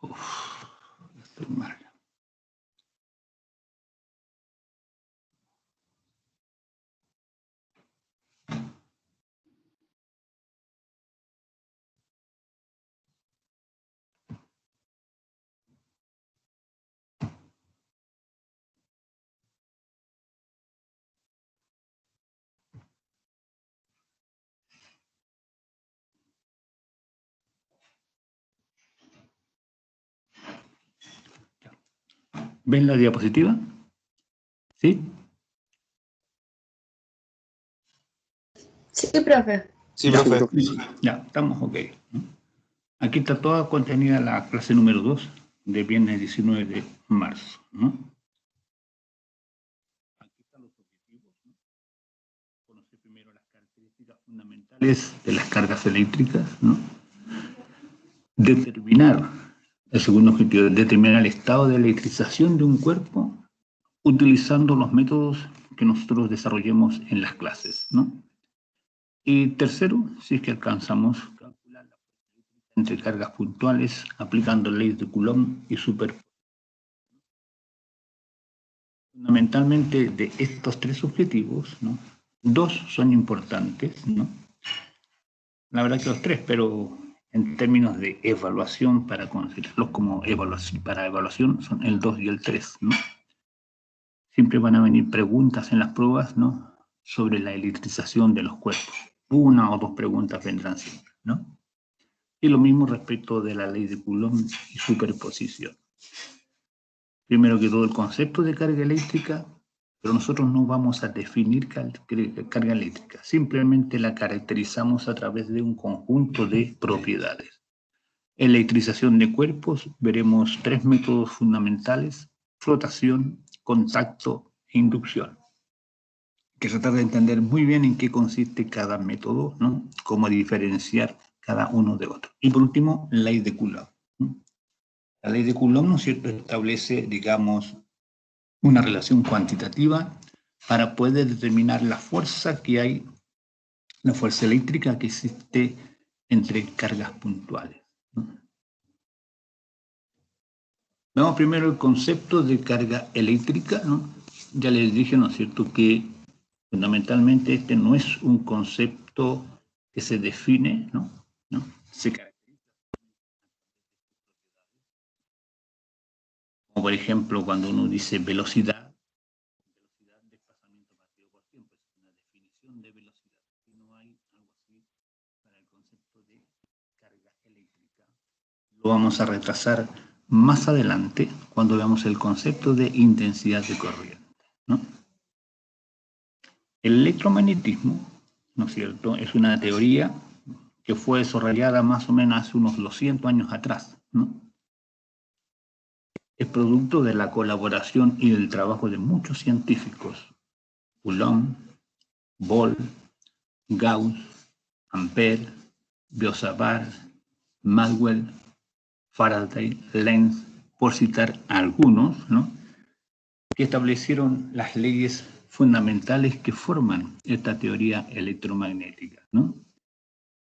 Uf, estoy mal. ¿Ven la diapositiva? ¿Sí? Sí, profe. Sí, profe. Ya, estamos ok, ¿no? Aquí está toda contenida la clase número 2 de viernes 19 de marzo, ¿no? Aquí están los objetivos, ¿no? Conocer primero las características fundamentales de las cargas eléctricas, ¿no? Determinar, el segundo objetivo, determinar el estado de electrización de un cuerpo utilizando los métodos que nosotros desarrollemos en las clases, ¿no? Y tercero, si es que alcanzamos calcular la diferencia entre cargas puntuales aplicando leyes de Coulomb y superposición. Fundamentalmente de estos tres objetivos, ¿no? Dos son importantes, ¿no? La verdad que los tres, pero en términos de evaluación, para considerarlos como evaluación, para evaluación son el 2 y el 3, ¿no? Siempre van a venir preguntas en las pruebas, ¿no? Sobre la electrización de los cuerpos. Una o dos preguntas vendrán siempre, ¿no? Y lo mismo respecto de la ley de Coulomb y superposición. Primero que todo, el concepto de carga eléctrica, pero nosotros no vamos a definir carga eléctrica, simplemente la caracterizamos a través de un conjunto de propiedades. Electrización de cuerpos, veremos tres métodos fundamentales: flotación, contacto e inducción. Que tratar de entender muy bien en qué consiste cada método, ¿no? Cómo diferenciar cada uno de otro. Y por último, ley de Coulomb, ¿no? La ley de Coulomb, ¿no es cierto?, establece, digamos, una relación cuantitativa para poder determinar la fuerza que hay, la fuerza eléctrica que existe entre cargas puntuales, ¿no? Veamos primero el concepto de carga eléctrica, ¿no? Ya les dije, ¿no es cierto?, que fundamentalmente este no es un concepto que se define, ¿no? Se caracteriza, como por ejemplo cuando uno dice velocidad, desplazamiento partido por tiempo, es una definición de velocidad. Y no hay algo así para el concepto de carga eléctrica. Lo vamos a retrasar más adelante cuando veamos el concepto de intensidad de corriente, ¿no? El electromagnetismo, ¿no es cierto?, es una teoría que fue desarrollada más o menos hace unos 200 años atrás, ¿no? Es producto de la colaboración y del trabajo de muchos científicos: Coulomb, Bohr, Gauss, Ampère, Biot-Savart, Maxwell, Faraday, Lenz, por citar algunos, ¿no?, que establecieron las leyes fundamentales que forman esta teoría electromagnética, ¿no?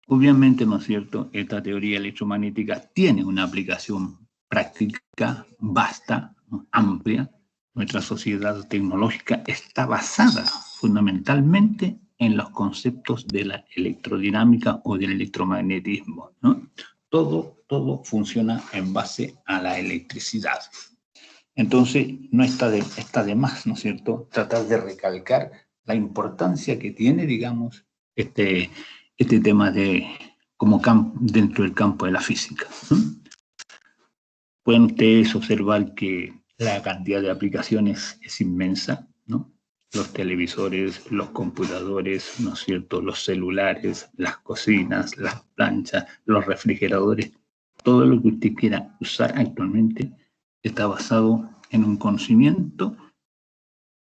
Obviamente, ¿no es cierto?, esta teoría electromagnética tiene una aplicación práctica vasta, ¿no?, amplia. Nuestra sociedad tecnológica está basada fundamentalmente en los conceptos de la electrodinámica o del electromagnetismo, ¿no? Todo funciona en base a la electricidad. Entonces, no está de más, ¿no es cierto?, tratar de recalcar la importancia que tiene, digamos, este tema como dentro del campo de la física, ¿no? Pueden ustedes observar que la cantidad de aplicaciones es inmensa, ¿no? Los televisores, los computadores, ¿no es cierto?, los celulares, las cocinas, las planchas, los refrigeradores, todo lo que usted quiera usar actualmente está basado en un conocimiento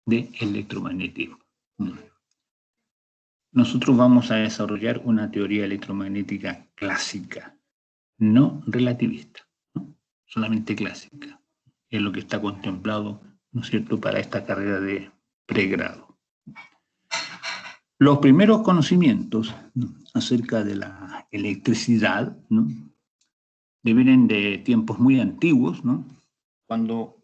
de electromagnetismo. Nosotros vamos a desarrollar una teoría electromagnética clásica, no relativista, ¿no?, solamente clásica. Es lo que está contemplado, ¿no es cierto?, para esta carrera de pregrado. Los primeros conocimientos, ¿no?, acerca de la electricidad, ¿no?, devienen de tiempos muy antiguos, ¿no? Cuando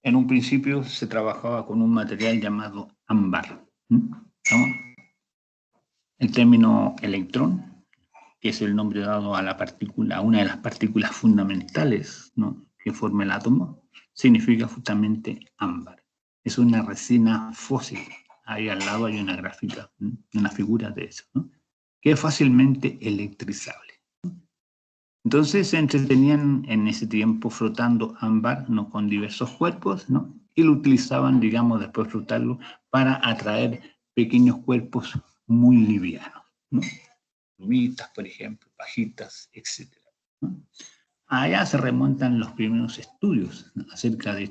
en un principio se trabajaba con un material llamado ámbar. ¿No? El término electrón, que es el nombre dado a la partícula, a una de las partículas fundamentales, ¿no?, que forma el átomo, significa justamente ámbar. Es una resina fósil. Ahí al lado hay una gráfica, una figura de eso, ¿no?, que es fácilmente electrizable. Entonces se entretenían en ese tiempo frotando ámbar, ¿no?, con diversos cuerpos, ¿no?, y lo utilizaban, digamos, después de frotarlo, para atraer pequeños cuerpos muy livianos, ¿no? Plumitas, por ejemplo, pajitas, etc. ¿no? Allá se remontan los primeros estudios, ¿no?, acerca de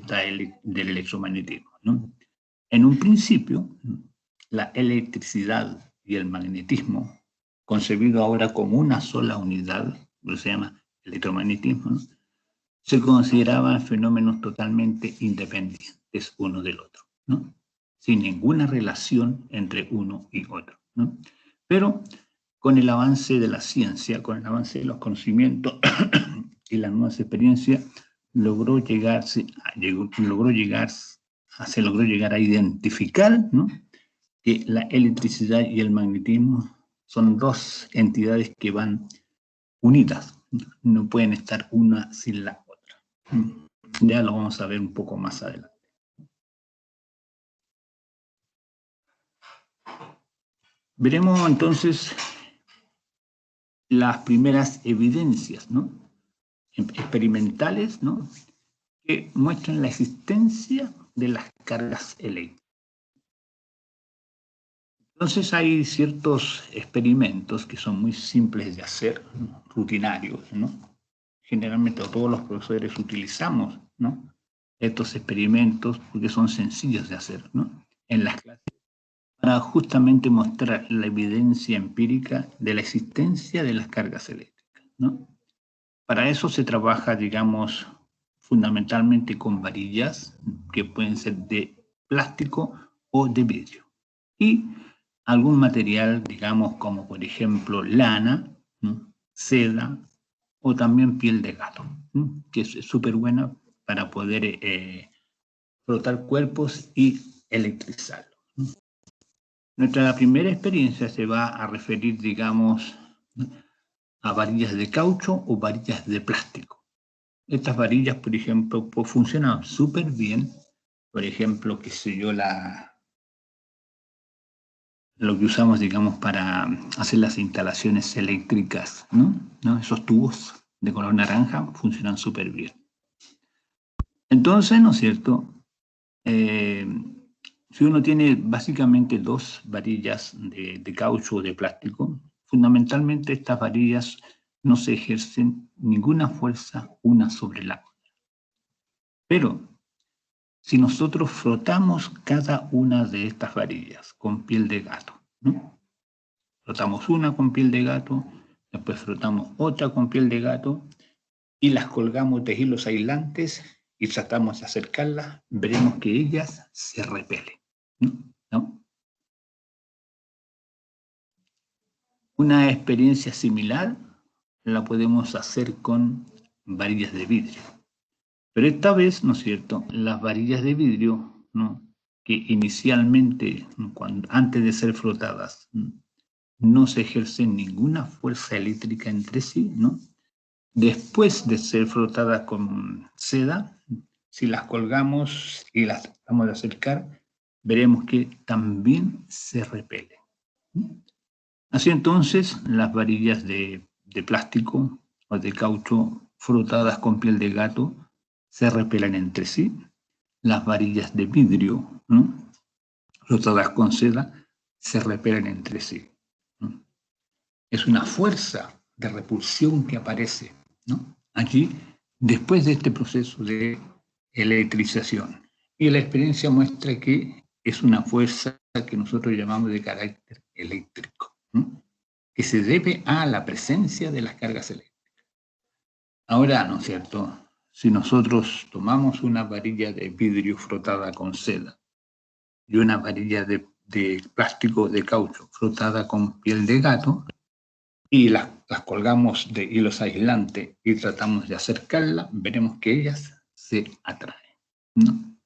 del electromagnetismo, ¿no? En un principio, la electricidad y el magnetismo, concebido ahora como una sola unidad, lo que se llama electromagnetismo, ¿no?, se consideraban fenómenos totalmente independientes uno del otro, ¿no?, sin ninguna relación entre uno y otro, ¿no? Pero con el avance de la ciencia, con el avance de los conocimientos y las nuevas experiencias, se logró llegar a identificar, ¿no?, que la electricidad y el magnetismo son dos entidades que van unidas, no pueden estar una sin la otra. Ya lo vamos a ver un poco más adelante. Veremos entonces las primeras evidencias, ¿no?, experimentales, ¿no?, que muestran la existencia de las cargas eléctricas. Entonces hay ciertos experimentos que son muy simples de hacer, ¿no?, rutinarios, ¿no? Generalmente todos los profesores utilizamos, ¿no?, estos experimentos porque son sencillos de hacer, ¿no?, en las clases, para justamente mostrar la evidencia empírica de la existencia de las cargas eléctricas, ¿no? Para eso se trabaja, digamos, fundamentalmente con varillas que pueden ser de plástico o de vidrio. Y algún material, digamos, como por ejemplo lana, ¿no?, seda o también piel de gato, ¿no?, que es súper buena para poder frotar cuerpos y electrizarlos, ¿no? Nuestra primera experiencia se va a referir, digamos, a varillas de caucho o varillas de plástico. Estas varillas, por ejemplo, funcionan súper bien. Por ejemplo, qué sé yo, lo que usamos, digamos, para hacer las instalaciones eléctricas, ¿no? Esos tubos de color naranja funcionan súper bien. Entonces, ¿no es cierto?, si uno tiene básicamente dos varillas de caucho o de plástico, fundamentalmente estas varillas no se ejercen ninguna fuerza una sobre la otra. Pero si nosotros frotamos cada una de estas varillas con piel de gato, ¿no?, frotamos una con piel de gato, después frotamos otra con piel de gato y las colgamos de hilos aislantes y tratamos de acercarlas, veremos que ellas se repelen, ¿no? Una experiencia similar la podemos hacer con varillas de vidrio. Pero esta vez, ¿no es cierto?, las varillas de vidrio, ¿no?, que inicialmente, antes de ser frotadas, no se ejerce ninguna fuerza eléctrica entre sí, ¿no?, después de ser frotadas con seda, si las colgamos y las tratamos de acercar, veremos que también se repelen. Así entonces, las varillas de plástico o de caucho frotadas con piel de gato se repelen entre sí. Las varillas de vidrio, ¿no?, frotadas con seda, se repelen entre sí, ¿no? Es una fuerza de repulsión que aparece, ¿no?, allí después de este proceso de electrización. Y la experiencia muestra que es una fuerza que nosotros llamamos de carácter eléctrico, ¿no?, que se debe a la presencia de las cargas eléctricas. Ahora, ¿no es cierto?, si nosotros tomamos una varilla de vidrio frotada con seda y una varilla de plástico de caucho frotada con piel de gato, y las colgamos de hilos aislantes y tratamos de acercarlas, veremos que ellas se atraen, ¿no?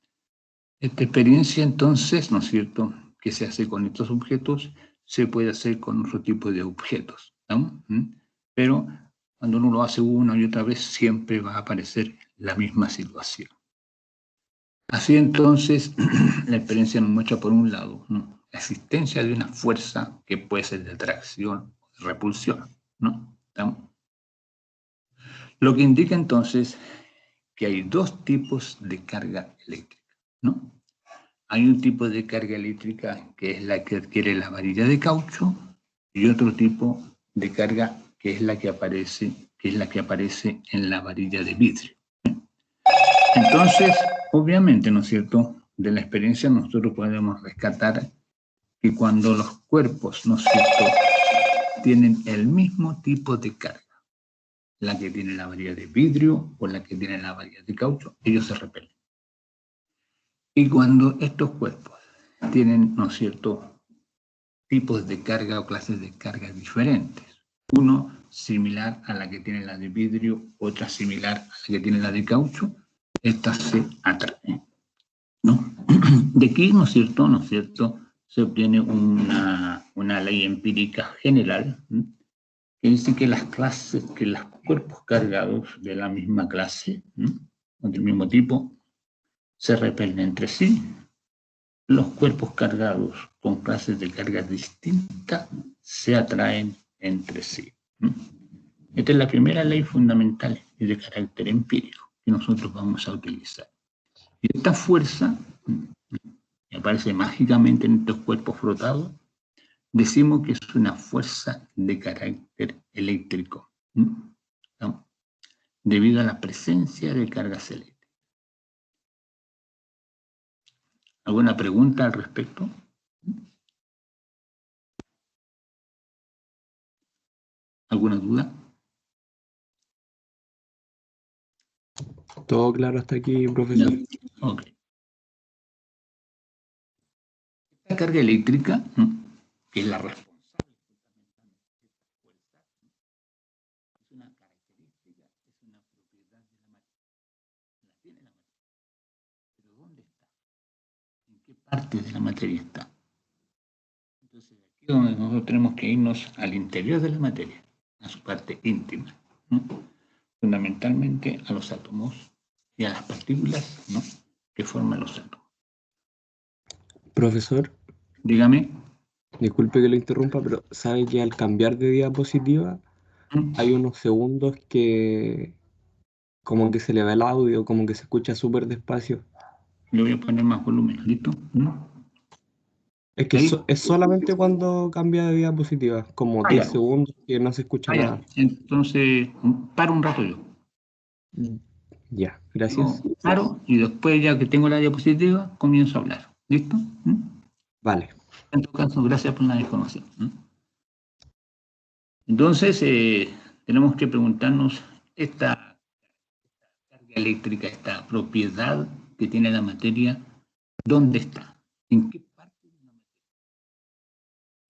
Esta experiencia, entonces, ¿no es cierto?, que se hace con estos objetos, se puede hacer con otro tipo de objetos, ¿no? Pero cuando uno lo hace una y otra vez, siempre va a aparecer la misma situación. Así entonces, la experiencia nos muestra, por un lado, ¿no?, la existencia de una fuerza que puede ser de atracción o de repulsión, ¿no? ¿Estamos? Lo que indica entonces que hay dos tipos de carga eléctrica, ¿no? Hay un tipo de carga eléctrica que es la que adquiere la varilla de caucho y otro tipo de carga que es la que aparece en la varilla de vidrio. Entonces, obviamente, ¿no es cierto?, de la experiencia nosotros podemos rescatar que cuando los cuerpos, ¿no es cierto?, tienen el mismo tipo de carga, la que tiene la varilla de vidrio o la que tiene la varilla de caucho, ellos se repelen. Y cuando estos cuerpos tienen, ¿no es cierto?, tipos de carga o clases de carga diferentes, uno similar a la que tiene la de vidrio, otra similar a la que tiene la de caucho, estas se atraen, ¿no? De aquí, ¿no es cierto?, se obtiene una ley empírica general, ¿no?, que dice que los cuerpos cargados de la misma clase, ¿no?, o del mismo tipo, se repelen entre sí. Los cuerpos cargados con clases de carga distintas se atraen entre sí, ¿no? Esta es la primera ley fundamental y de carácter empírico que nosotros vamos a utilizar. Y esta fuerza, que aparece mágicamente en estos cuerpos frotados, decimos que es una fuerza de carácter eléctrico, ¿no?, debido a la presencia de cargas eléctricas. ¿Alguna pregunta al respecto? ¿Alguna duda? Todo claro hasta aquí, profesor. No. Ok. La carga eléctrica, ¿no?, que es la responsable de esta fuerza, es una característica, es una propiedad de la materia. La tiene la materia. Pero ¿dónde está? ¿En qué parte de la materia está? Entonces, aquí es donde nosotros tenemos que irnos al interior de la materia, a su parte íntima, ¿no?, fundamentalmente a los átomos y a las partículas, ¿no?, que forman los átomos. Profesor, Dígame. disculpe que lo interrumpa, pero ¿sabe que al cambiar de diapositiva hay unos segundos que como que se le va el audio, como que se escucha súper despacio? Le voy a poner más volumen, ¿listo? Es que ¿Ahí? es solamente cuando cambia de diapositiva, como 10 Ya. segundos que no se escucha Ya. nada. Entonces, paro un rato yo. Ya, Yo gracias. paro y después, ya que tengo la diapositiva, comienzo a hablar. ¿Listo? Vale. En todo caso, gracias por la información. Entonces, tenemos que preguntarnos esta carga eléctrica, esta propiedad que tiene la materia, ¿dónde está? ¿En qué parte de la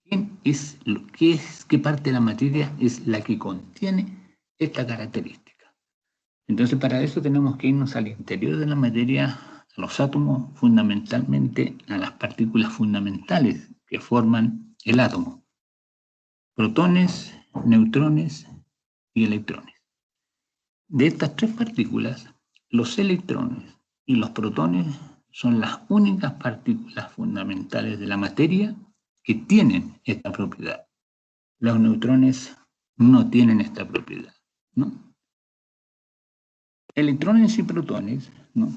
materia? ¿Qué parte de la materia es la que contiene esta característica? Entonces, para eso tenemos que irnos al interior de la materia, a los átomos, fundamentalmente a las partículas fundamentales que forman el átomo: protones, neutrones y electrones. De estas tres partículas, los electrones y los protones son las únicas partículas fundamentales de la materia que tienen esta propiedad. Los neutrones no tienen esta propiedad, ¿no? Electrones y protones, ¿no?,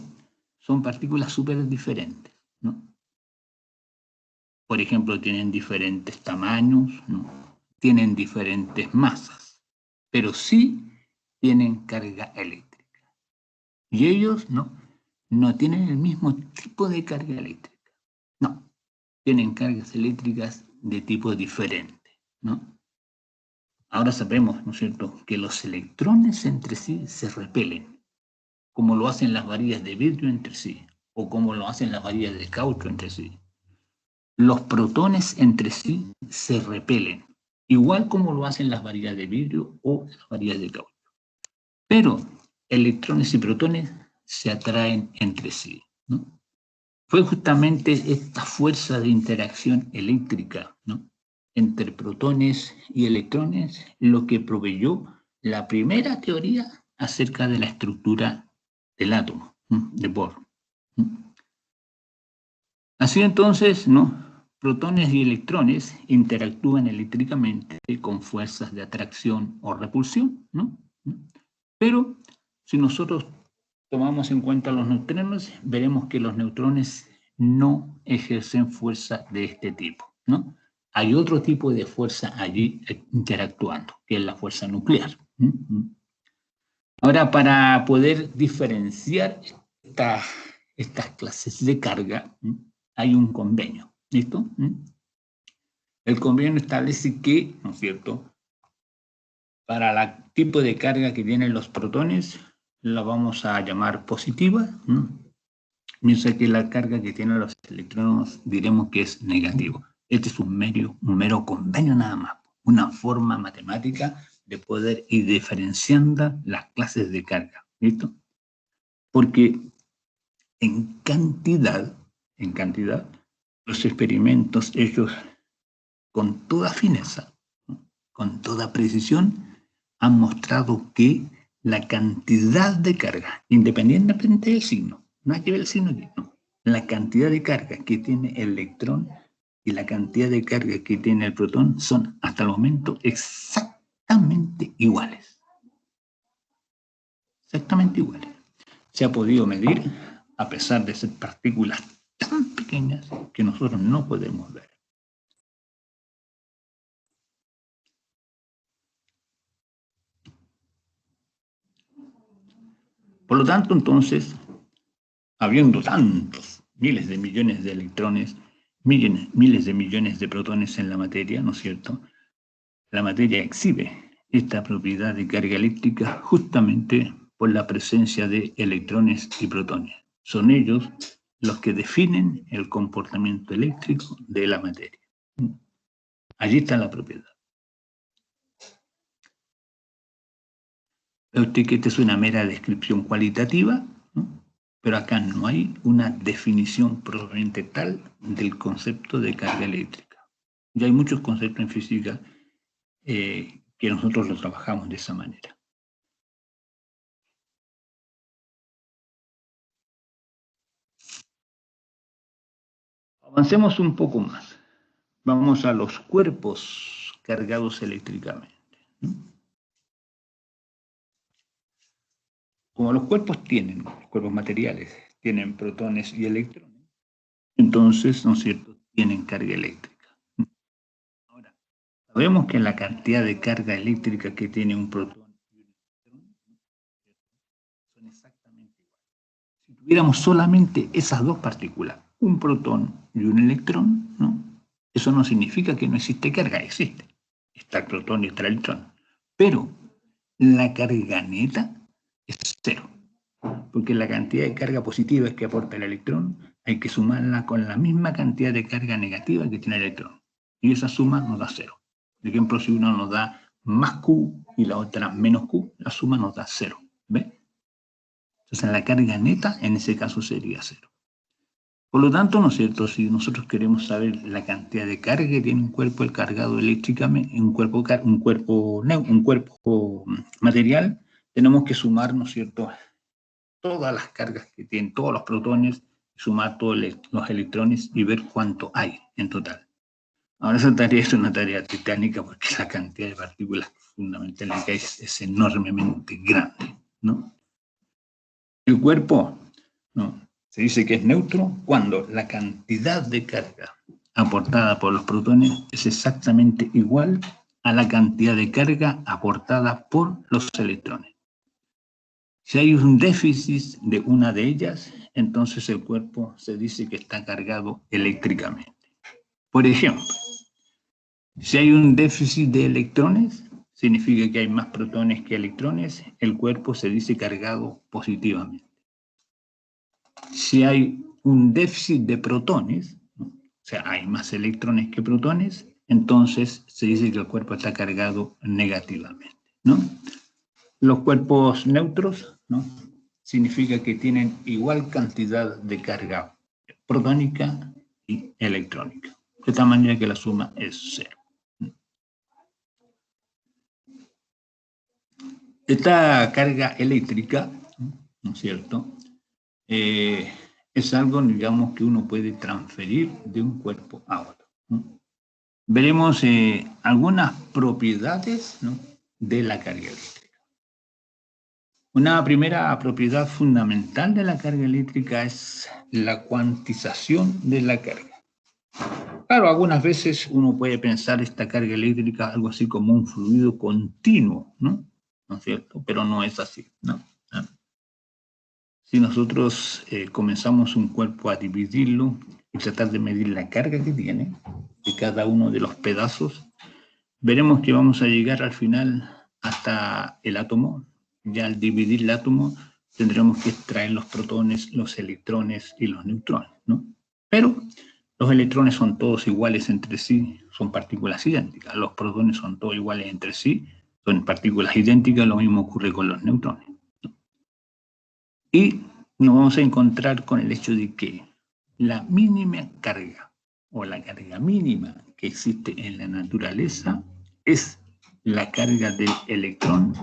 son partículas súper diferentes, ¿no? Por ejemplo, tienen diferentes tamaños, ¿no?, tienen diferentes masas, pero sí tienen carga eléctrica. Y ellos no tienen el mismo tipo de carga eléctrica. No, tienen cargas eléctricas de tipo diferente, ¿no? Ahora sabemos, ¿no es cierto?, que los electrones entre sí se repelen, como lo hacen las varillas de vidrio entre sí, o como lo hacen las varillas de caucho entre sí. Los protones entre sí se repelen, igual como lo hacen las varillas de vidrio o las varillas de caucho. Pero electrones y protones se atraen entre sí, ¿no? Fue justamente esta fuerza de interacción eléctrica, ¿no?, entre protones y electrones lo que proveyó la primera teoría acerca de la estructura del átomo, ¿no?, de Bohr. Así entonces, ¿no?, protones y electrones interactúan eléctricamente con fuerzas de atracción o repulsión, ¿no? Pero si nosotros tomamos en cuenta los neutrinos, veremos que los neutrones no ejercen fuerza de este tipo, ¿no? Hay otro tipo de fuerza allí interactuando, que es la fuerza nuclear. Ahora, para poder diferenciar estas clases de carga, hay un convenio, ¿listo? El convenio establece que, ¿no es cierto?, para el tipo de carga que tienen los protones, la vamos a llamar positiva, ¿no?, mientras que la carga que tienen los electrones diremos que es negativo. Este es un mero convenio nada más, una forma matemática de poder ir diferenciando las clases de carga, ¿listo? Porque en cantidad, los experimentos hechos con toda fineza, ¿no?, con toda precisión, han mostrado que la cantidad de carga, independientemente del signo, no hay que ver el signo aquí, no, la cantidad de carga que tiene el electrón y la cantidad de carga que tiene el protón son hasta el momento exactamente iguales. Exactamente iguales. Se ha podido medir a pesar de ser partículas tan pequeñas que nosotros no podemos ver. Por lo tanto, entonces, habiendo tantos, miles de millones de electrones, miles de millones de protones en la materia, ¿no es cierto?, la materia exhibe esta propiedad de carga eléctrica justamente por la presencia de electrones y protones. Son ellos los que definen el comportamiento eléctrico de la materia. Allí está la propiedad. Ve usted que esta es una mera descripción cualitativa, ¿no?, pero acá no hay una definición propiamente tal del concepto de carga eléctrica. Ya hay muchos conceptos en física que nosotros lo trabajamos de esa manera. Avancemos un poco más. Vamos a los cuerpos cargados eléctricamente, ¿no? Como los cuerpos materiales, tienen protones y electrones, entonces, ¿no es cierto?, tienen carga eléctrica. Ahora, sabemos que la cantidad de carga eléctrica que tiene un protón y un electrón son exactamente iguales. Si tuviéramos solamente esas dos partículas, un protón y un electrón, ¿no?, eso no significa que no existe carga, existe. Está el protón y está el electrón. Pero la carga neta es cero, porque la cantidad de carga positiva que aporta el electrón hay que sumarla con la misma cantidad de carga negativa que tiene el electrón. Y esa suma nos da cero. Por ejemplo, si uno nos da más Q y la otra menos Q, la suma nos da cero. ¿Ve? Entonces la carga neta en ese caso sería cero. Por lo tanto, ¿no es cierto?, si nosotros queremos saber la cantidad de carga que tiene un cuerpo cargado eléctricamente, un cuerpo material, tenemos que sumar, ¿no es cierto?, todas las cargas que tienen todos los protones, sumar todos los electrones y ver cuánto hay en total. Ahora esa tarea es una tarea titánica porque la cantidad de partículas fundamentales que hay es enormemente grande, ¿no? El cuerpo, ¿no?, se dice que es neutro cuando la cantidad de carga aportada por los protones es exactamente igual a la cantidad de carga aportada por los electrones. Si hay un déficit de una de ellas, entonces el cuerpo se dice que está cargado eléctricamente. Por ejemplo, si hay un déficit de electrones, significa que hay más protones que electrones, el cuerpo se dice cargado positivamente. Si hay un déficit de protones, ¿no?, o sea, hay más electrones que protones, entonces se dice que el cuerpo está cargado negativamente, ¿no? Los cuerpos neutros, ¿no?, significa que tienen igual cantidad de carga protónica y electrónica, de tal manera que la suma es 0. Esta carga eléctrica, ¿no es cierto?, es algo, digamos, que uno puede transferir de un cuerpo a otro, ¿no? Veremos algunas propiedades, ¿no?, de la carga eléctrica. Una primera propiedad fundamental de la carga eléctrica es la cuantización de la carga. Claro, algunas veces uno puede pensar esta carga eléctrica algo así como un fluido continuo, ¿no? ¿No es cierto? Pero no es así, ¿no? Si nosotros comenzamos un cuerpo a dividirlo y tratar de medir la carga que tiene de cada uno de los pedazos, veremos que vamos a llegar al final hasta el átomo. Ya al dividir el átomo tendremos que extraer los protones, los electrones y los neutrones, ¿no? Pero los electrones son todos iguales entre sí, son partículas idénticas. Los protones son todos iguales entre sí, son partículas idénticas. Lo mismo ocurre con los neutrones, ¿no? Y nos vamos a encontrar con el hecho de que la mínima carga o la carga mínima que existe en la naturaleza es la carga del electrón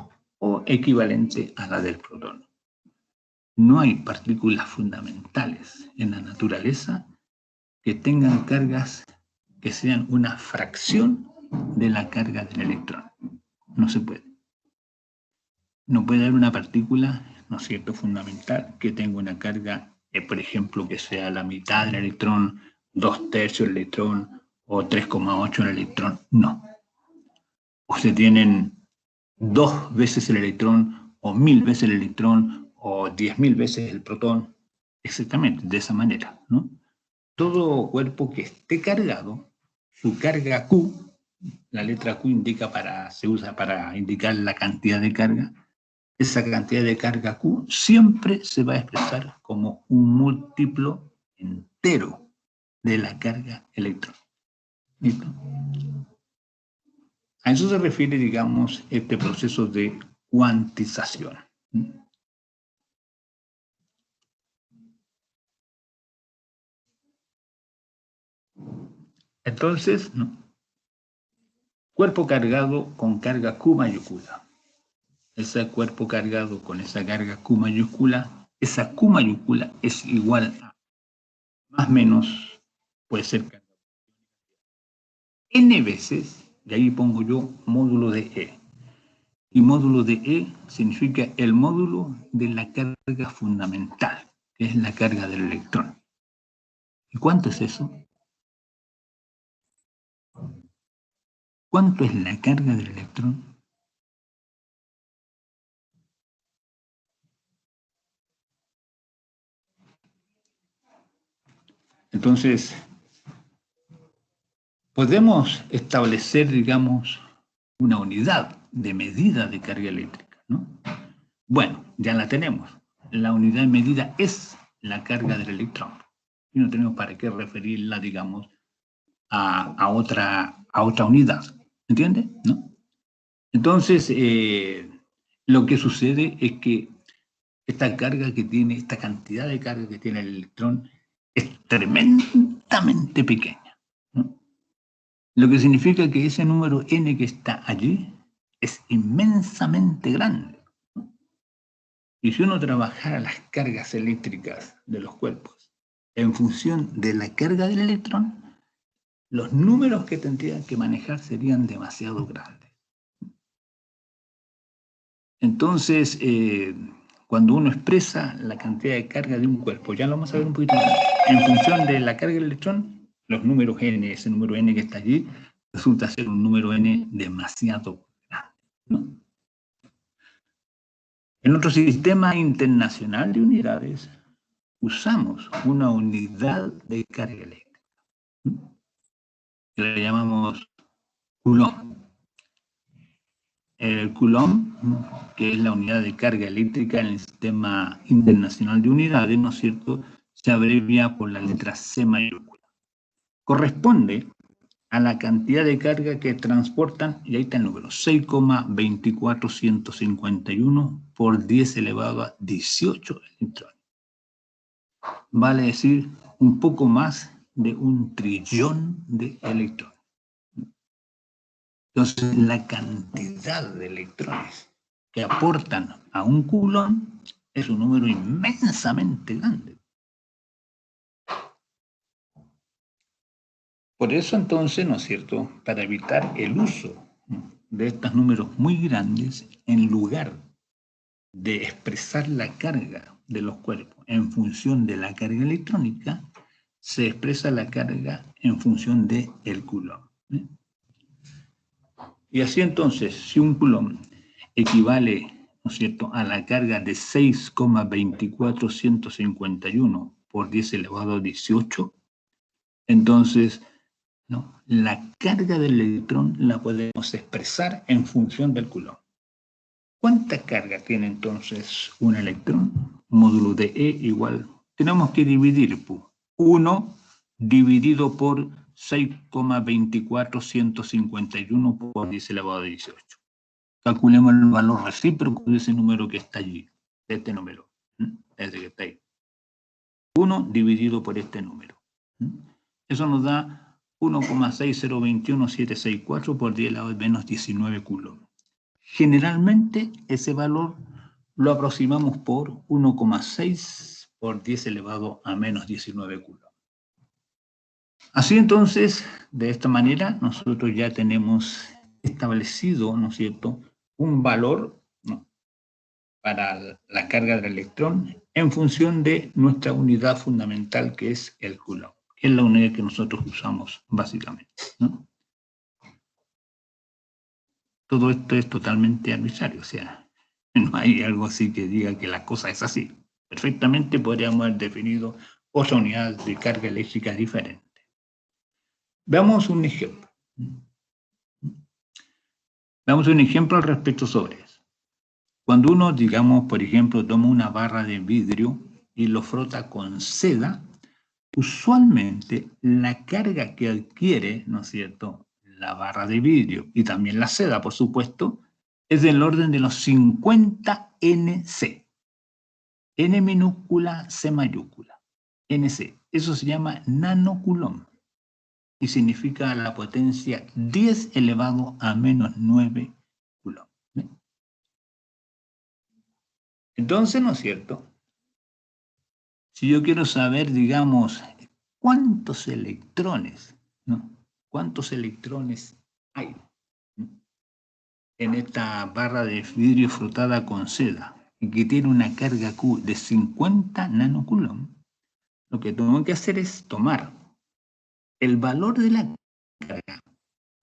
o equivalente a la del protón. No hay partículas fundamentales en la naturaleza que tengan cargas que sean una fracción de la carga del electrón. No se puede. No puede haber una partícula, ¿no es cierto?, fundamental que tenga una carga, por ejemplo, que sea la mitad del electrón, 2/3 del electrón o 3,8 del electrón. No. O se tienen 2 veces el electrón o 1000 veces el electrón o 10.000 veces el protón. Exactamente, de esa manera, ¿no? Todo cuerpo que esté cargado, su carga Q, la letra Q se usa para indicar la cantidad de carga. Esa cantidad de carga Q siempre se va a expresar como un múltiplo entero de la carga electrónica. ¿Listo? A eso se refiere, digamos, este proceso de cuantización. Entonces, ¿no?, cuerpo cargado con carga Q mayúscula. Ese cuerpo cargado con esa carga Q mayúscula, esa Q mayúscula es igual a más o menos, puede ser n veces, de ahí pongo yo módulo de E. Y módulo de E significa el módulo de la carga fundamental, que es la carga del electrón. ¿Y cuánto es eso? ¿Cuánto es la carga del electrón? Entonces, podemos establecer, digamos, una unidad de medida de carga eléctrica, ¿no? Bueno, ya la tenemos. La unidad de medida es la carga del electrón. Y no tenemos para qué referirla, digamos, a otra unidad. ¿Entiende? ¿No? Entonces, lo que sucede es que esta carga que tiene, esta cantidad de carga que tiene el electrón es tremendamente pequeña, ¿no? Lo que significa que ese número n que está allí es inmensamente grande, ¿no? Y si uno trabajara las cargas eléctricas de los cuerpos en función de la carga del electrón, los números que tendrían que manejar serían demasiado grandes. Entonces, cuando uno expresa la cantidad de carga de un cuerpo, ya lo vamos a ver un poquito más, en función de la carga del electrón, los números n, ese número n que está allí, resulta ser un número n demasiado grande, ¿no? En nuestro sistema internacional de unidades, usamos una unidad de carga eléctrica, ¿no?, que le llamamos Coulomb. El Coulomb, que es la unidad de carga eléctrica en el sistema internacional de unidades, ¿no es cierto?, se abrevia por la letra C mayúscula. Corresponde a la cantidad de carga que transportan, y ahí está el número, 6,24151 por 10 elevado a 18 electrones. Vale decir, un poco más de 1 trillón de electrones. Entonces, la cantidad de electrones que aportan a un coulomb es un número inmensamente grande. Por eso entonces, ¿no es cierto?, para evitar el uso de estos números muy grandes, en lugar de expresar la carga de los cuerpos en función de la carga electrónica, se expresa la carga en función del coulomb. Y así entonces, si un coulomb equivale, ¿no es cierto?, a la carga de 6,24151 por 10 elevado a 18, entonces, ¿no?, la carga del electrón la podemos expresar en función del coulomb. ¿Cuánta carga tiene entonces un electrón? Módulo de E igual, tenemos que dividir 1 dividido por 6,24151 por 10 elevado a 18. Calculemos el valor recíproco de ese número que está allí, de este número, ese que está ahí. 1 dividido por este número. Eso nos da 1,6021764 por 10 elevado a menos 19 coulombs. Generalmente ese valor lo aproximamos por 1,6 por 10 elevado a menos 19 coulombs. Así entonces, de esta manera, nosotros ya tenemos establecido, ¿no es cierto?, un valor, ¿no?, para la carga del electrón en función de nuestra unidad fundamental, que es el coulomb, que es la unidad que nosotros usamos básicamente, ¿no? Todo esto es totalmente arbitrario, o sea, no hay algo así que diga que la cosa es así. Perfectamente podríamos haber definido otra unidad de carga eléctrica diferente. Veamos un ejemplo. Veamos un ejemplo al respecto sobre eso. Cuando uno, digamos, por ejemplo, toma una barra de vidrio y lo frota con seda, usualmente la carga que adquiere, ¿no es cierto?, la barra de vidrio y también la seda, por supuesto, es del orden de los 50 NC. N minúscula, C mayúscula. NC. Eso se llama nanocoulomb y significa la potencia 10 elevado a menos 9 coulomb. Entonces, ¿no es cierto?, si yo quiero saber, digamos, cuántos electrones, ¿no?, cuántos electrones hay, ¿no?, en esta barra de vidrio frotada con seda y que tiene una carga Q de 50 nanocoulomb, lo que tengo que hacer es tomar el valor de la carga,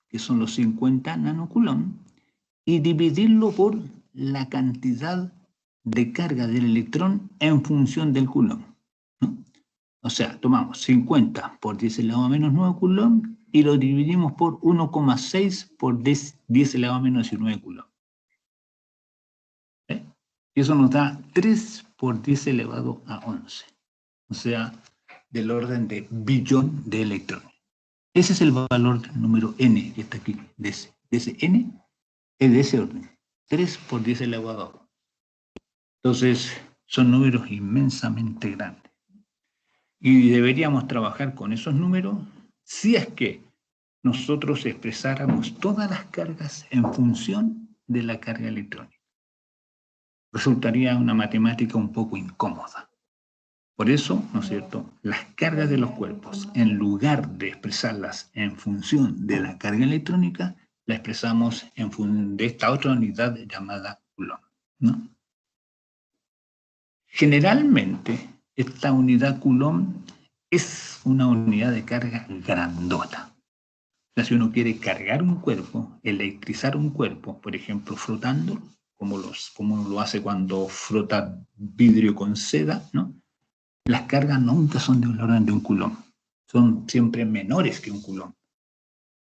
que son los 50 nanocoulomb, y dividirlo por la cantidad de carga del electrón en función del coulomb, ¿no? O sea, tomamos 50 por 10 elevado a menos 9 coulomb y lo dividimos por 1,6 por 10 elevado a menos 19 coulomb. Y eso nos da 3 por 10 elevado a 11. O sea, del orden de billón de electrones. Ese es el valor del número n que está aquí. De ese n es de ese orden. 3 por 10 elevado a 11. Entonces, son números inmensamente grandes. Y deberíamos trabajar con esos números si es que nosotros expresáramos todas las cargas en función de la carga electrónica. Resultaría una matemática un poco incómoda. Por eso, ¿no es cierto?, las cargas de los cuerpos, en lugar de expresarlas en función de la carga electrónica, la expresamos en función de esta otra unidad llamada coulomb, ¿no? Generalmente, esta unidad coulomb es una unidad de carga grandota. O sea, si uno quiere cargar un cuerpo, electrizar un cuerpo, por ejemplo, frotando, como lo hace cuando frota vidrio con seda, ¿no?, las cargas nunca son del orden de un coulomb. Son siempre menores que un coulomb.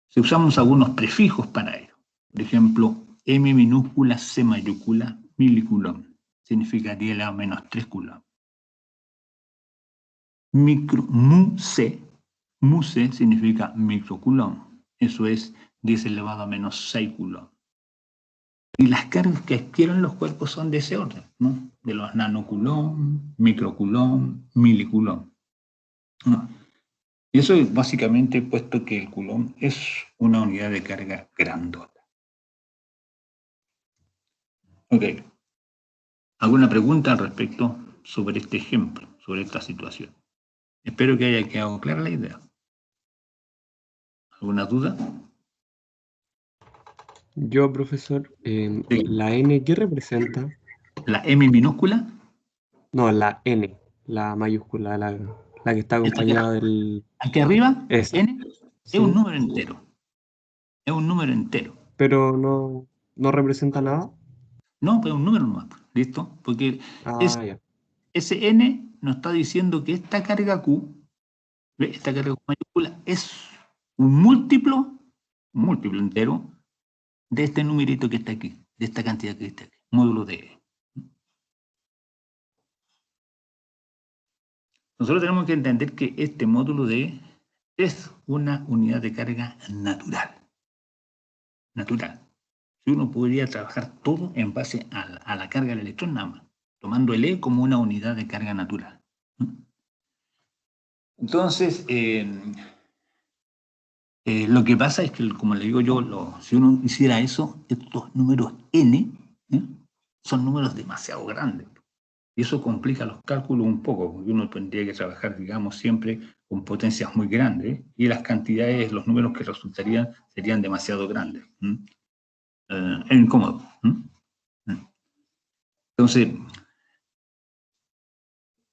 Si usamos algunos prefijos para ello, por ejemplo, M minúscula, C mayúscula, milicoulomb, significa 10 elevado a menos 3 coulomb. Mu C significa microcoulomb. Eso es 10 elevado a menos 6 coulombs. Y las cargas que adquieren los cuerpos son de ese orden, ¿no? De los nanocoulomb, microcoulomb, milicoulomb, ¿no? Y eso es básicamente puesto que el coulomb es una unidad de carga grandota. Ok. ¿Alguna pregunta al respecto sobre este ejemplo, sobre esta situación? Espero que haya quedado clara la idea. ¿Alguna duda? Yo, profesor, Sí. ¿la N qué representa? La M minúscula. No, la N, la mayúscula, la que está acompañada del... Aquí arriba, Esa, N, es un ¿sí? número entero. Es un número entero. Pero no representa nada. No, pues es un número nomás. ¿Listo? Porque Ah, ya. ese N nos está diciendo que esta carga Q, ¿ve? Esta carga Q mayúscula, es un múltiplo entero, de este numerito que está aquí, de esta cantidad que está aquí, módulo de E. Nosotros tenemos que entender que este módulo de E es una unidad de carga natural. Natural. Si uno podría trabajar todo en base a la carga del electrón nada más, tomando el E como una unidad de carga natural. Entonces, lo que pasa es que, como le digo yo, si uno hiciera eso, estos números n son números demasiado grandes. Y eso complica los cálculos un poco, porque uno tendría que trabajar, digamos, siempre con potencias muy grandes, y las cantidades, los números que resultarían serían demasiado grandes. Es incómodo. Entonces,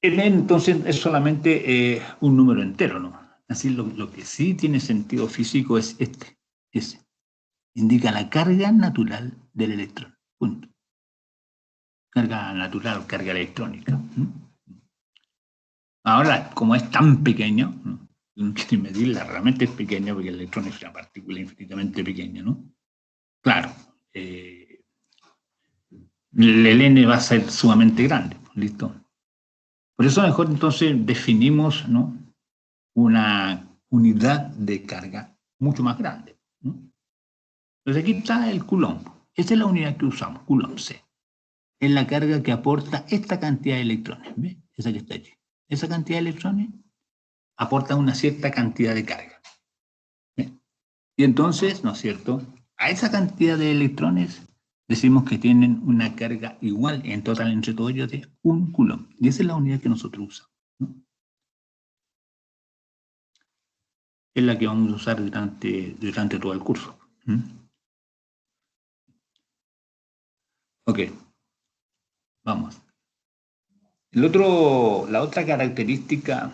entonces es solamente un número entero, ¿no? Así lo que sí tiene sentido físico es ese. Indica la carga natural del electrón. Punto. Carga natural, carga electrónica. Ahora, como es tan pequeño, ¿no? Uno quiere medirla, realmente es pequeño porque el electrón es una partícula infinitamente pequeña, ¿no? Claro, el n va a ser sumamente grande, ¿listo? Por eso mejor entonces definimos, ¿no?, una unidad de carga mucho más grande, ¿no? Entonces aquí está el coulomb. Esa es la unidad que usamos, coulomb C. Es la carga que aporta esta cantidad de electrones, ¿ves? Esa que está allí. Esa cantidad de electrones aporta una cierta cantidad de carga. ¿Ves? Y entonces, ¿no es cierto?, a esa cantidad de electrones decimos que tienen una carga igual en total entre todos ellos de 1 coulomb. Y esa es la unidad que nosotros usamos, ¿no? Es la que vamos a usar durante todo el curso. Ok, vamos. La otra característica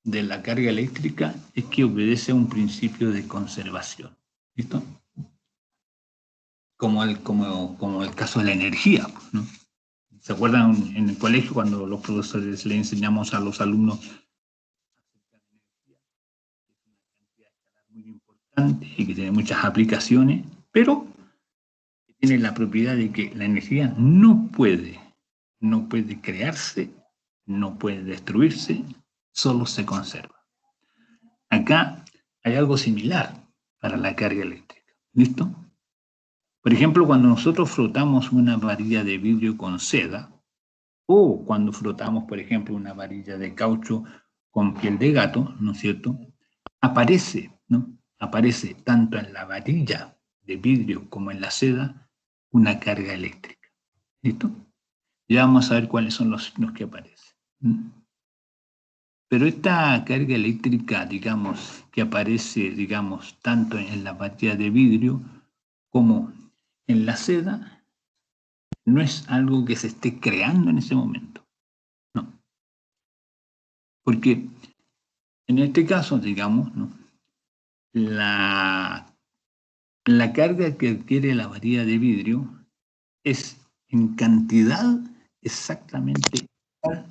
de la carga eléctrica es que obedece a un principio de conservación. ¿Listo? Como el caso de la energía, ¿no? ¿Se acuerdan en el colegio cuando los profesores le enseñamos a los alumnos muy importante y que tiene muchas aplicaciones, pero tiene la propiedad de que la energía no puede crearse, no puede destruirse, solo se conserva. Acá hay algo similar para la carga eléctrica. ¿Listo? Por ejemplo, cuando nosotros frotamos una varilla de vidrio con seda, o cuando frotamos, por ejemplo, una varilla de caucho con piel de gato, ¿no es cierto?, aparece, ¿no?, aparece tanto en la varilla de vidrio como en la seda una carga eléctrica. ¿Listo? Ya vamos a ver cuáles son los signos que aparecen. Pero esta carga eléctrica, digamos, que aparece, digamos, tanto en la varilla de vidrio como en la seda, no es algo que se esté creando en ese momento. No. Porque en este caso, digamos, ¿no?, la carga que adquiere la varilla de vidrio es en cantidad exactamente igual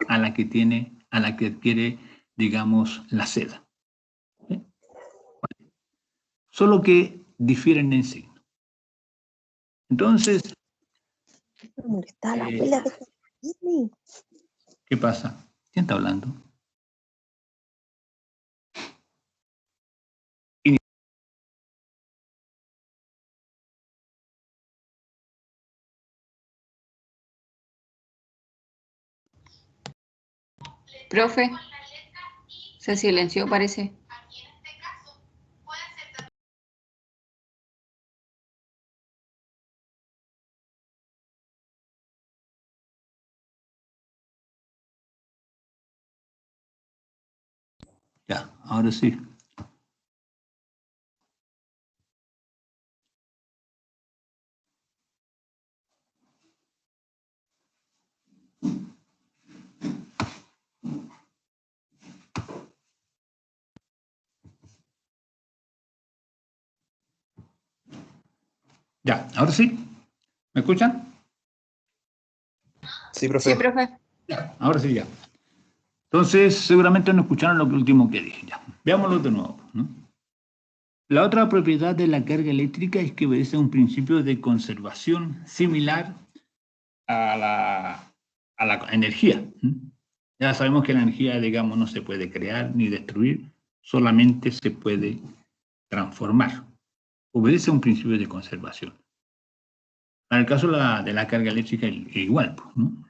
a la que adquiere, digamos, la seda. ¿Sí? Solo que difieren en signo. Entonces, ¿qué pasa? ¿Quién está hablando? Profe, se silenció, parece. Ya, ahora sí. Ya, ahora sí. ¿Me escuchan? Sí, profe. Sí, profe. Ya, ahora sí, ya. Entonces, seguramente no escucharon lo último que dije. Ya, veámoslo de nuevo, ¿no? La otra propiedad de la carga eléctrica es que obedece a un principio de conservación similar a la energía. Ya sabemos que la energía, digamos, no se puede crear ni destruir, solamente se puede transformar. Obedece a un principio de conservación. En el caso de la carga eléctrica, igual, pues, ¿no?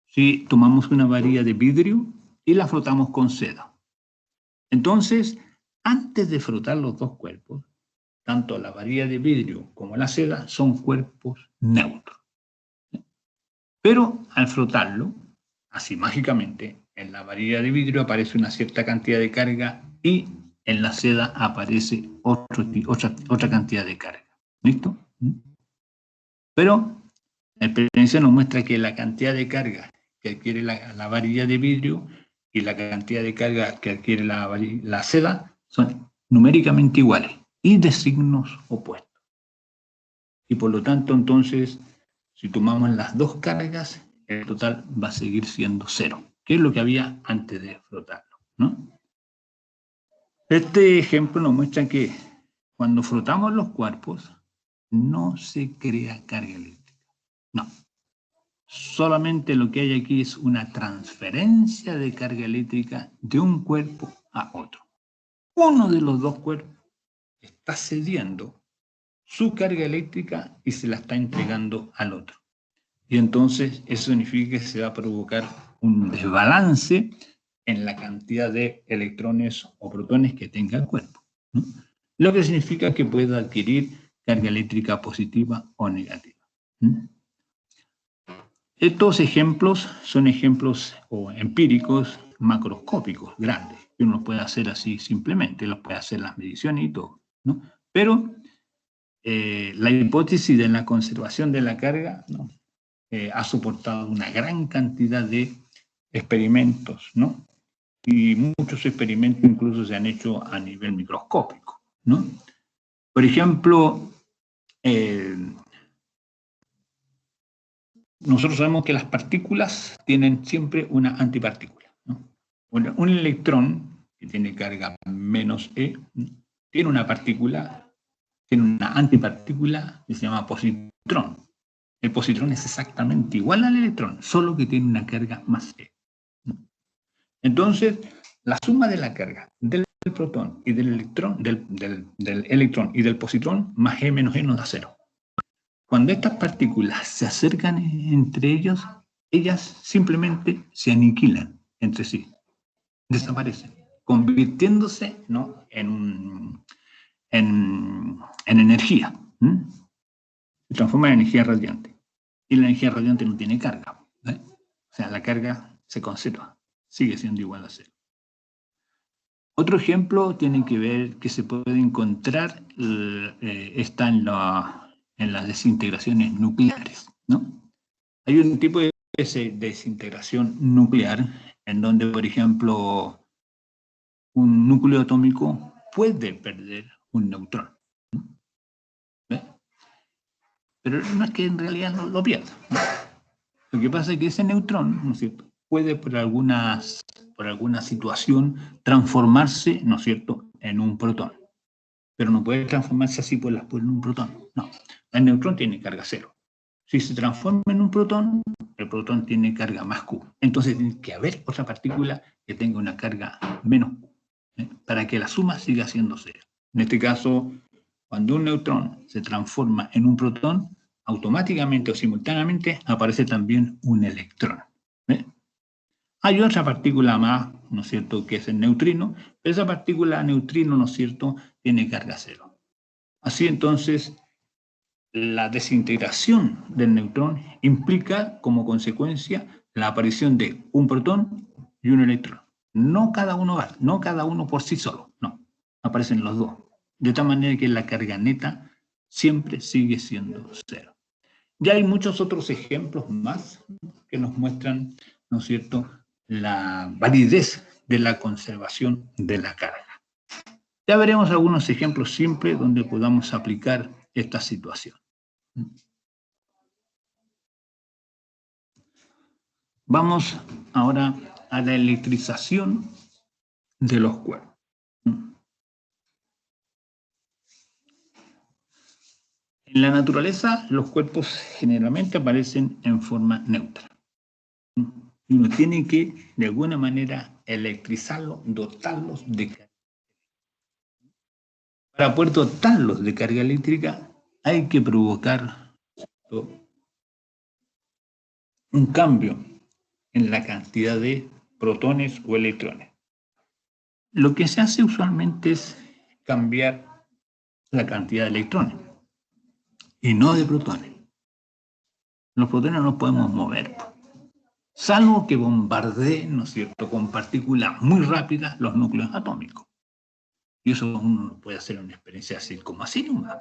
Si tomamos una varilla de vidrio y la frotamos con seda. Entonces, antes de frotar los dos cuerpos, tanto la varilla de vidrio como la seda son cuerpos neutros. Pero al frotarlo, así mágicamente, en la varilla de vidrio aparece una cierta cantidad de carga y en la seda aparece otra cantidad de carga. ¿Listo? Pero la experiencia nos muestra que la cantidad de carga que adquiere la varilla de vidrio y la cantidad de carga que adquiere la seda son numéricamente iguales y de signos opuestos. Y por lo tanto, entonces, si tomamos las dos cargas, el total va a seguir siendo 0, que es lo que había antes de frotarlo, ¿no? Este ejemplo nos muestra que cuando frotamos los cuerpos, no se crea carga eléctrica. No. Solamente lo que hay aquí es una transferencia de carga eléctrica de un cuerpo a otro. Uno de los dos cuerpos está cediendo su carga eléctrica y se la está entregando al otro. Y entonces eso significa que se va a provocar un desbalance en la cantidad de electrones o protones que tenga el cuerpo, ¿no? Lo que significa que puede adquirir carga eléctrica positiva o negativa. Estos ejemplos son ejemplos empíricos macroscópicos grandes, que uno puede hacer así simplemente, los puede hacer las mediciones y todo, ¿no? Pero la hipótesis de la conservación de la carga, ¿no? Ha soportado una gran cantidad de experimentos, ¿no? Y muchos experimentos incluso se han hecho a nivel microscópico, ¿no? Por ejemplo, nosotros sabemos que las partículas tienen siempre una antipartícula, ¿no? Un electrón que tiene carga menos E tiene una partícula, tiene una antipartícula que se llama positrón. El positrón es exactamente igual al electrón, solo que tiene una carga más E. Entonces, la suma de la carga del protón y del electrón, del electrón y del positrón más E menos E nos da 0. Cuando estas partículas se acercan entre ellas simplemente se aniquilan entre sí, desaparecen, convirtiéndose, ¿no? en energía. Se transforma en energía radiante. Y la energía radiante no tiene carga, ¿eh? O sea, la carga se conserva, sigue siendo igual a 0. Otro ejemplo tiene que ver que se puede encontrar, está en las desintegraciones nucleares, ¿no? Hay un tipo de desintegración nuclear en donde, por ejemplo, un núcleo atómico puede perder un neutrón, ¿no? ¿Ve? Pero no es que en realidad no lo pierda, ¿no? Lo que pasa es que ese neutrón, ¿no es cierto?, puede por alguna situación transformarse, ¿no es cierto?, en un protón. Pero no puede transformarse así por un protón. No, el neutrón tiene carga 0. Si se transforma en un protón, el protón tiene carga más Q. Entonces tiene que haber otra partícula que tenga una carga menos Q, para que la suma siga siendo 0. En este caso, cuando un neutrón se transforma en un protón, automáticamente o simultáneamente aparece también un electrón. Hay otra partícula más, ¿no es cierto?, que es el neutrino, pero esa partícula neutrino, ¿no es cierto?, tiene carga cero. Así entonces, la desintegración del neutrón implica como consecuencia la aparición de un protón y un electrón. No cada uno por sí solo, no, aparecen los dos. De tal manera que la carga neta siempre sigue siendo cero. Ya hay muchos otros ejemplos más que nos muestran, ¿no es cierto?, la validez de la conservación de la carga. Ya veremos algunos ejemplos simples donde podamos aplicar esta situación. Vamos ahora a la electrización de los cuerpos. En la naturaleza, los cuerpos generalmente aparecen en forma neutra. Y uno tiene que, de alguna manera, electrizarlos, dotarlos de carga. Para poder dotarlos de carga eléctrica, hay que provocar un cambio en la cantidad de protones o electrones. Lo que se hace usualmente es cambiar la cantidad de electrones y no de protones. Los protones no los podemos mover, salvo que bombardeen, ¿no es cierto?, con partículas muy rápidas los núcleos atómicos. Y eso uno puede hacer una experiencia así como así nomás.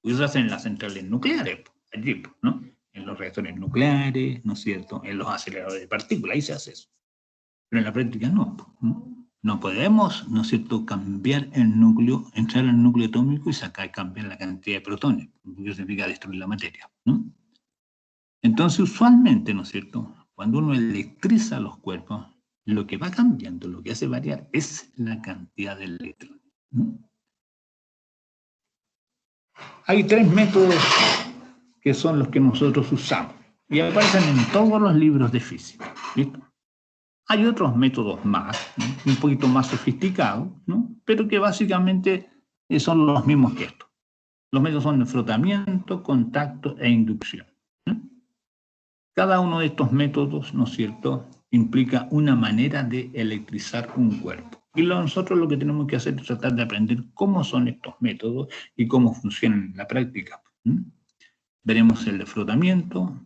Y eso se hace en las centrales nucleares, allí, ¿no? En los reactores nucleares, ¿no es cierto?, en los aceleradores de partículas, ahí se hace eso. Pero en la práctica no, ¿no? No podemos, ¿no es cierto?, cambiar el núcleo, entrar al núcleo atómico y sacar, cambiar la cantidad de protones, porque eso significa destruir la materia, ¿no? Entonces, usualmente, ¿no es cierto?, cuando uno electriza los cuerpos, lo que va cambiando, lo que hace variar, es la cantidad de electrones, ¿no? Hay tres métodos que son los que nosotros usamos y aparecen en todos los libros de física, ¿listo? Hay otros métodos más, ¿no?, un poquito más sofisticados, ¿no?, pero que básicamente son los mismos que estos. Los métodos son de frotamiento, contacto e inducción, ¿no? Cada uno de estos métodos, ¿no es cierto?, implica una manera de electrizar un cuerpo. Y nosotros lo que tenemos que hacer es tratar de aprender cómo son estos métodos y cómo funcionan en la práctica. Veremos el de frotamiento,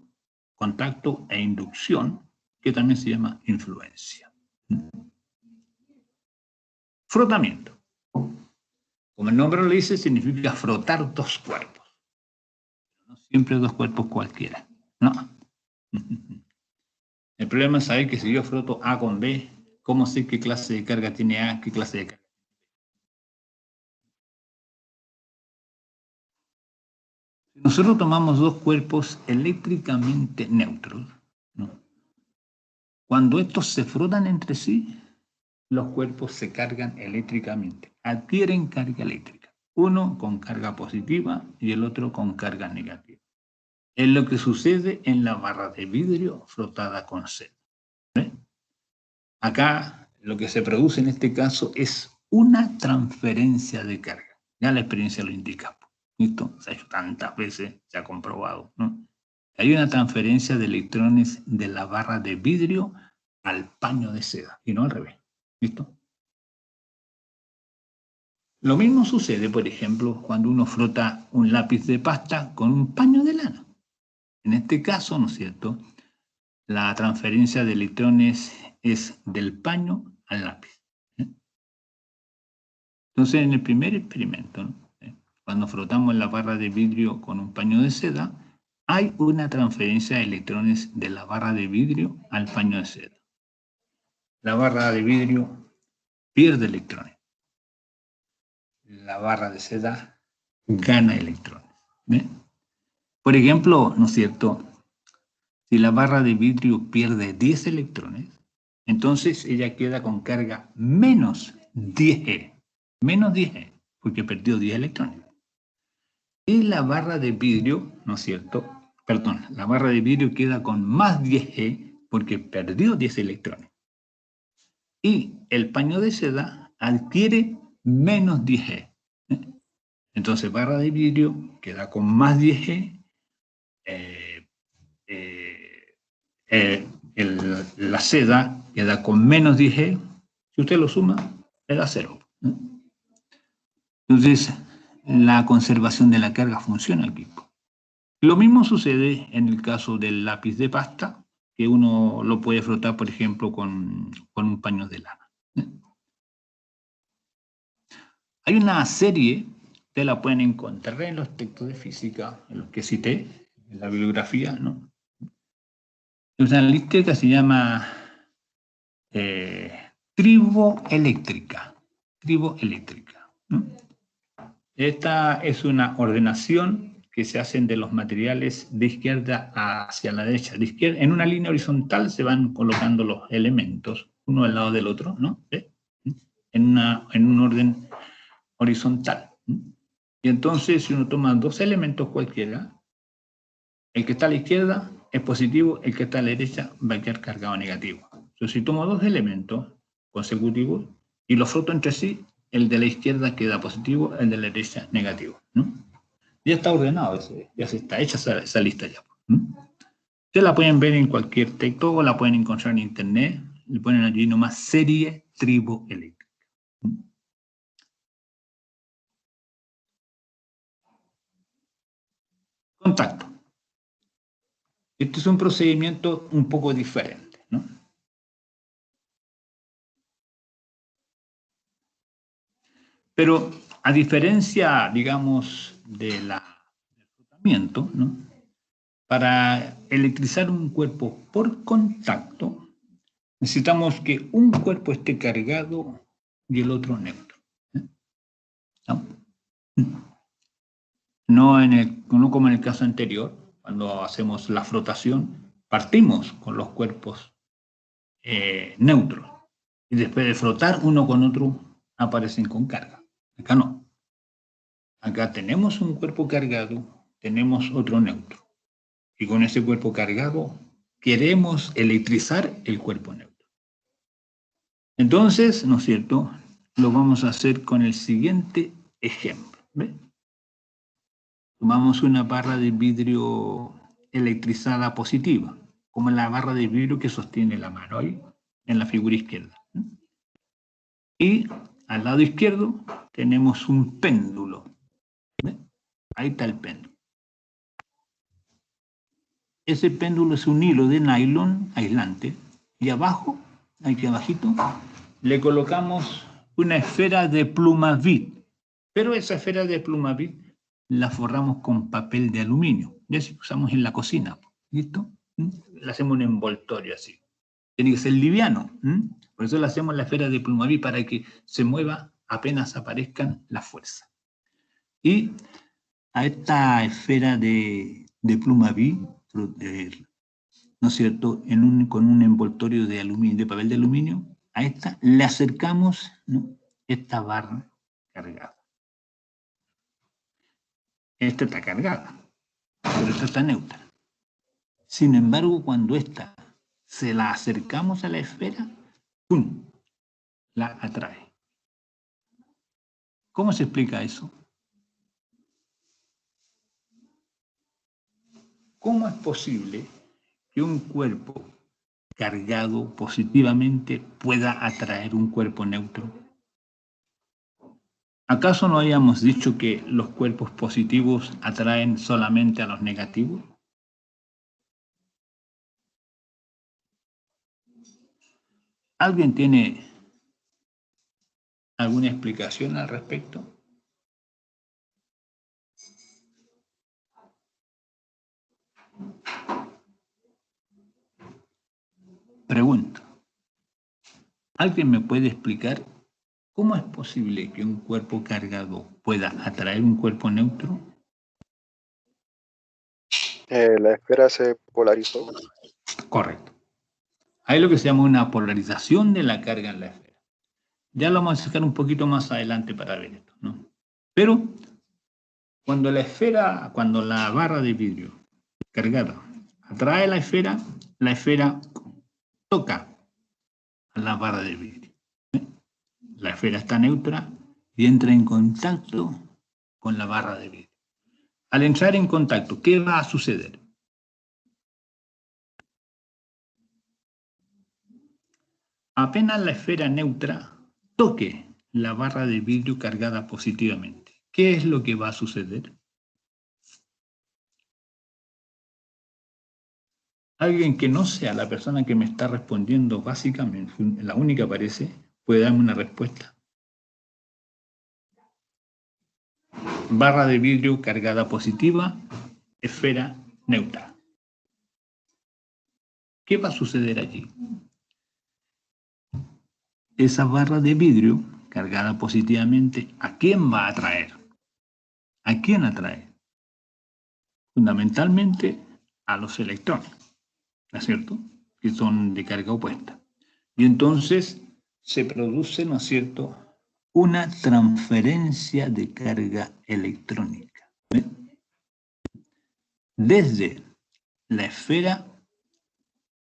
contacto e inducción, que también se llama influencia. Frotamiento, como el nombre lo dice, significa frotar dos cuerpos. No siempre dos cuerpos cualquiera, ¿no? El problema es saber que si yo froto A con B, ¿cómo sé qué clase de carga tiene A, qué clase de carga? Si nosotros tomamos dos cuerpos eléctricamente neutros, ¿no?, cuando estos se frotan entre sí, los cuerpos se cargan eléctricamente, adquieren carga eléctrica, uno con carga positiva y el otro con carga negativa. Es lo que sucede en la barra de vidrio frotada con seda. ¿Ve? Acá lo que se produce en este caso es una transferencia de carga. Ya la experiencia lo indica. ¿Listo? Se ha hecho tantas veces, se ha comprobado, ¿no? Hay una transferencia de electrones de la barra de vidrio al paño de seda, y no al revés. ¿Listo? Lo mismo sucede, por ejemplo, cuando uno frota un lápiz de pasta con un paño de lana. En este caso, ¿no es cierto?, la transferencia de electrones es del paño al lápiz. Entonces, en el primer experimento, ¿no?, cuando frotamos la barra de vidrio con un paño de seda, hay una transferencia de electrones de la barra de vidrio al paño de seda. La barra de vidrio pierde electrones. La barra de seda gana electrones. ¿Ve? Por ejemplo, ¿no es cierto?, si la barra de vidrio pierde 10 electrones, entonces ella queda con carga menos 10E. Menos 10E, porque perdió 10 electrones. Y la barra de vidrio, ¿no es cierto?, perdón, la barra de vidrio queda con más 10E porque perdió 10 electrones. Y el paño de seda adquiere menos 10E. Entonces, barra de vidrio queda con más 10E. La seda queda con menos 10E. Si usted lo suma, le da 0. Entonces, la conservación de la carga funciona aquí. Lo mismo sucede en el caso del lápiz de pasta, que uno lo puede frotar, por ejemplo, con un paño de lana. Hay una serie, ustedes la pueden encontrar en los textos de física, en los que cité, en la bibliografía, ¿no? Es una lista que se llama triboeléctrica. Triboeléctrica, ¿no? Esta es una ordenación que se hacen de los materiales de izquierda hacia la derecha. De izquierda, en una línea horizontal se van colocando los elementos, uno al lado del otro, ¿no? ¿Sí? En un orden horizontal. Y entonces, si uno toma dos elementos cualquiera, el que está a la izquierda es positivo, el que está a la derecha va a quedar cargado negativo. Entonces, si tomo dos elementos consecutivos y los froto entre sí, el de la izquierda queda positivo, el de la derecha negativo, ¿no? Ya está ordenado, ya se está hecha esa lista ya. Ustedes la pueden ver en cualquier texto o la pueden encontrar en internet, le ponen allí nomás serie triboeléctrica. Contacto. Este es un procedimiento un poco diferente, ¿no? Pero a diferencia, digamos, del frotamiento, ¿no? Para electrizar un cuerpo por contacto, necesitamos que un cuerpo esté cargado y el otro neutro. ¿No? No como en el caso anterior, cuando hacemos la frotación, partimos con los cuerpos neutros. Y después de frotar, uno con otro aparecen con carga. Acá no. Acá tenemos un cuerpo cargado, tenemos otro neutro. Y con ese cuerpo cargado queremos electrizar el cuerpo neutro. Entonces, ¿no es cierto?, lo vamos a hacer con el siguiente ejemplo. ¿Ve? Tomamos una barra de vidrio electrizada positiva, como la barra de vidrio que sostiene la mano ahí, en la figura izquierda. Y al lado izquierdo tenemos un péndulo. ¿Ve? Ahí está el péndulo. Ese péndulo es un hilo de nylon aislante y abajo, aquí abajito, le colocamos una esfera de Plumavit. Pero esa esfera de Plumavit la forramos con papel de aluminio. Ya si usamos en la cocina. ¿Listo? Le hacemos un envoltorio así. Tiene que ser liviano. Por eso le hacemos la esfera de Plumavit para que se mueva apenas aparezcan las fuerzas. Y a esta esfera de Plumavit, ¿no es cierto?, con un envoltorio de aluminio, de papel de aluminio, a esta le acercamos, ¿no?, esta barra cargada. Esta está cargada, pero esta está neutra. Sin embargo, cuando esta se la acercamos a la esfera, ¡pum!, la atrae. ¿Cómo se explica eso? ¿Cómo es posible que un cuerpo cargado positivamente pueda atraer un cuerpo neutro? ¿Acaso no habíamos dicho que los cuerpos positivos atraen solamente a los negativos? ¿Alguien tiene alguna explicación al respecto? Pregunto. ¿Alguien me puede explicar cómo es posible que un cuerpo cargado pueda atraer un cuerpo neutro? La esfera se polarizó. Correcto. Hay lo que se llama una polarización de la carga en la esfera. Ya lo vamos a sacar un poquito más adelante para ver esto, ¿no? Pero cuando la barra de vidrio cargada atrae la esfera toca a la barra de vidrio. La esfera está neutra y entra en contacto con la barra de vidrio. Al entrar en contacto, ¿qué va a suceder? apenas la esfera neutra toque la barra de vidrio cargada positivamente, ¿qué es lo que va a suceder? Alguien que no sea la persona que me está respondiendo básicamente, la única que aparece, puede darme una respuesta. Barra de vidrio cargada positiva, esfera neutra. ¿Qué va a suceder allí? Esa barra de vidrio cargada positivamente, ¿a quién va a atraer? ¿A quién atrae? Fundamentalmente a los electrones, ¿no es cierto? Que son de carga opuesta. Y entonces se produce, ¿no es cierto?, una transferencia de carga electrónica. ¿Ven? Desde la esfera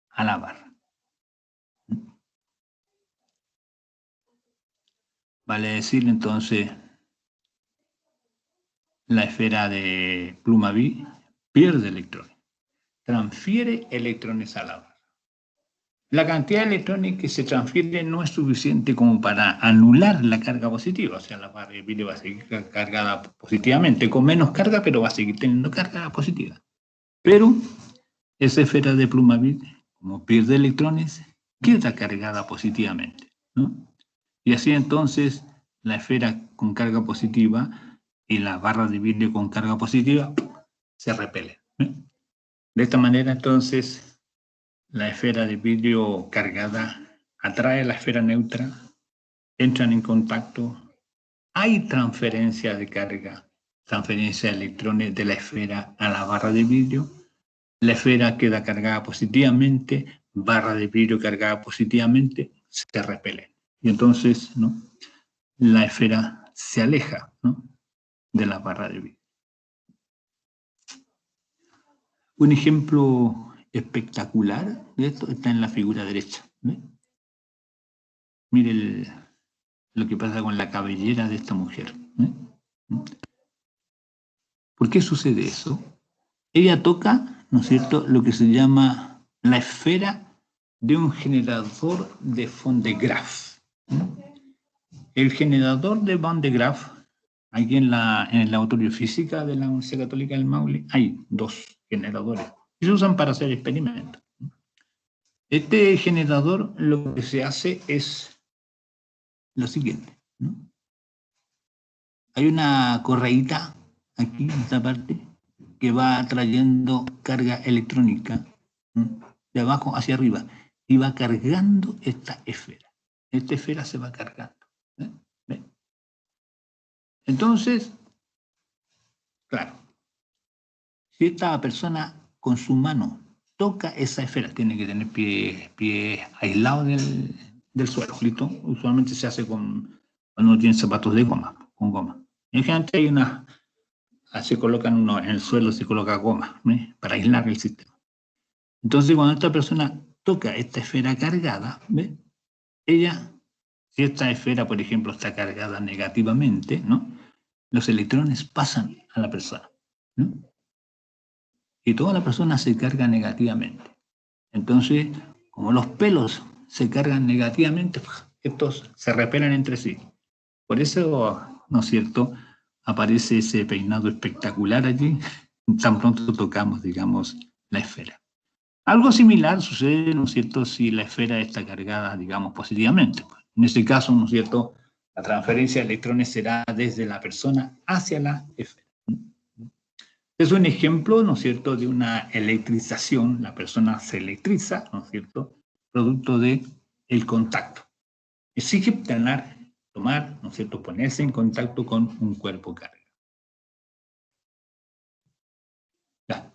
a la barra. Vale decir entonces, la esfera de pluma B pierde electrones, transfiere electrones a la barra. La cantidad de electrones que se transfiere no es suficiente como para anular la carga positiva, o sea, la barra de vidrio va a seguir cargada positivamente, con menos carga, pero va a seguir teniendo carga positiva. Pero esa esfera de pluma B, como pierde electrones, queda cargada positivamente, ¿no? Y así entonces la esfera con carga positiva y la barra de vidrio con carga positiva se repelen, ¿eh? De esta manera entonces la esfera de vidrio cargada atrae la esfera neutra, entran en contacto, hay transferencia de carga, transferencia de electrones de la esfera a la barra de vidrio, la esfera queda cargada positivamente, barra de vidrio cargada positivamente, se repelen. Y entonces, ¿no?, la esfera se aleja, ¿no?, de la barra de vidrio. Un ejemplo espectacular de esto está en la figura derecha, ¿ve? Mire lo que pasa con la cabellera de esta mujer, ¿ve? ¿Por qué sucede eso? Ella toca, ¿no es cierto?, lo que se llama la esfera de un generador de Van de Graaff. El generador de Van de Graaff, aquí en la laboratorio de física de la Universidad Católica del Maule, hay 2 generadores y se usan para hacer experimentos. Este generador, lo que se hace es lo siguiente, ¿no? Hay una correíta aquí en esta parte que va trayendo carga electrónica, ¿no?, de abajo hacia arriba y va cargando esta esfera. Esta esfera se va cargando, ¿eh? ¿Ve? Entonces, claro, si esta persona con su mano toca esa esfera, tiene que tener pie aislado del suelo, ¿listo? Usualmente se hace cuando uno tiene zapatos de goma, con goma. En general hay se colocan uno en el suelo, se coloca goma, ¿eh?, para aislar el sistema. Entonces, cuando esta persona toca esta esfera cargada, ¿ve?, ella, si esta esfera, por ejemplo, está cargada negativamente, ¿no?, los electrones pasan a la persona, ¿no?, y toda la persona se carga negativamente. Entonces, como los pelos se cargan negativamente, estos se repelen entre sí. Por eso, ¿no es cierto?, aparece ese peinado espectacular allí, tan pronto tocamos, digamos, la esfera. Algo similar sucede, ¿no es cierto?, si la esfera está cargada, digamos, positivamente. En este caso, ¿no es cierto?, la transferencia de electrones será desde la persona hacia la esfera. Es un ejemplo, ¿no es cierto?, de una electrización. La persona se electriza, ¿no es cierto?, producto del contacto. Exige tomar, ¿no es cierto?, ponerse en contacto con un cuerpo carga. Ya.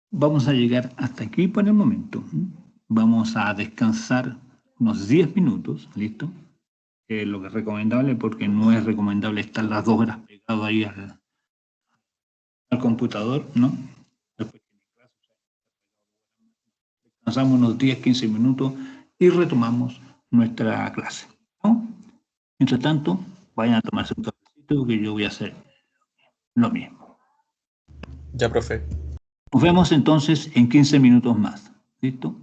Vamos a llegar hasta aquí por el momento. Vamos a descansar unos 10 minutos, ¿listo? Lo que es recomendable, porque no es recomendable estar las 2 horas pegado ahí al computador, ¿no? Descansamos unos 10, 15 minutos y retomamos nuestra clase, ¿no? Mientras tanto, vayan a tomarse un cafecito, que yo voy a hacer lo mismo. Ya, profe. Nos vemos entonces en 15 minutos más. ¿Listo?